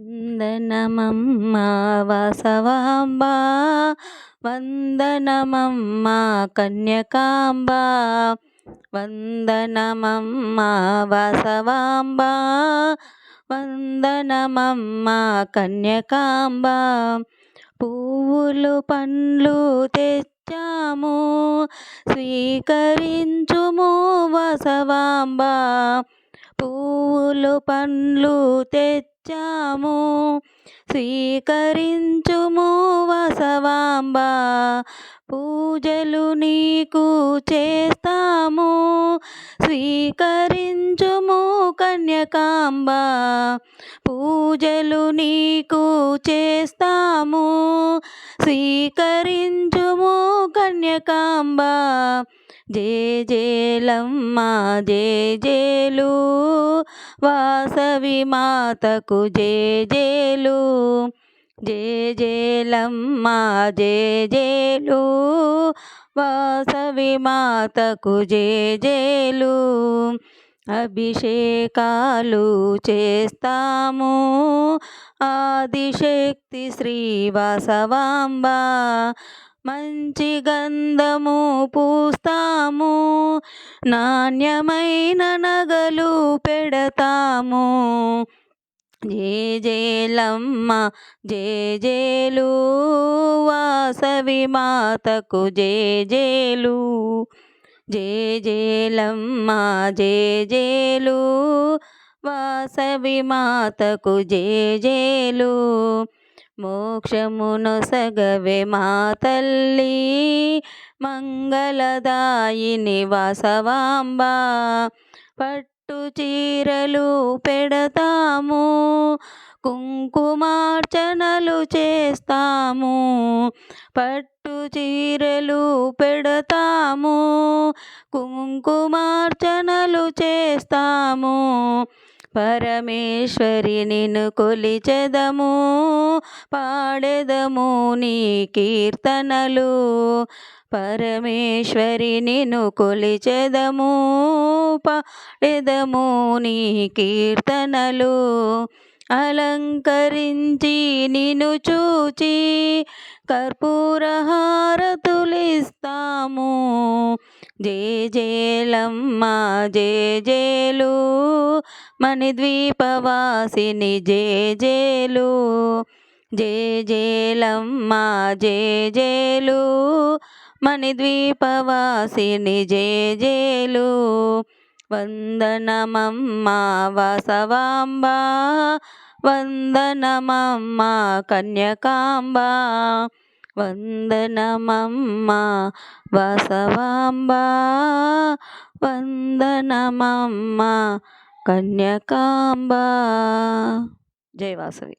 వందనమమ్మా వాసవాంబా, వందనమమ్మా కన్యకాంబా, వందనమమ్మా వాసవాంబా, వందనమమ్మా కన్యకాంబా. పువ్వులు పండ్లు తెచ్చాము, స్వీకరించుము వాసవాంబా. పువ్వులు పండ్లు తెచ్చాము, స్వీకరించుము వాసవాంబా. పూజలు నీకు చేస్తాము, స్వీకరించుము కన్యకాంబా. పూజలు నీకు చేస్తాము, స్వీకరించుము కన్యకాంబా. జేజేలమ్మా జేజేలు, వాసవి మాతకు జేజేలు. జేజేలమ్మా జేజేలు, వాసవి మాతకు జేజేలు. అభిషేకాలు చేస్తాము, ఆదిశక్తి శ్రీ వాసవాంబా. మంచి గంధము పూస్తాము, నాణ్యమైన నగలు పెడతాము. జేజేలమ్మ జేజేలు, వాసవి మాతకు జేజేలు. జేజేలమ్మ జేజేలు, వాసవి మాతకు జేజేలు. మోక్షమునొసగవే మా తల్లి, మంగళదాయిని వాసవాంబా. పట్టు చీరలు పెడతాము, కుంకుమార్చనలు చేస్తాము. పట్టు చీరలు పెడతాము, కుంకుమార్చనలు చేస్తాము. పరమేశ్వరి నిన్ను కొలిచెదము, పాడెదము నీ కీర్తనలు. పరమేశ్వరి నిన్ను కొలిచెదము, పాడెదము నీ కీర్తనలు. అలంకరించి నిన్ను చూచి కర్పూర హారతులిస్తాము. జేజేలమ్మా జేజేలు, మణిద్వీపవాసిని జేజేలు. జేజేలమ్మా జేజేలు, మణిద్వీపవాసిని జేజేలు. వందనమమ్మా వాసవాంబా, వందనమమ్మా కన్యకాంబా. వందనమమ్మా వాసవాంబా, వందనమమ్మా కన్యకాంబా. జై వాసవి.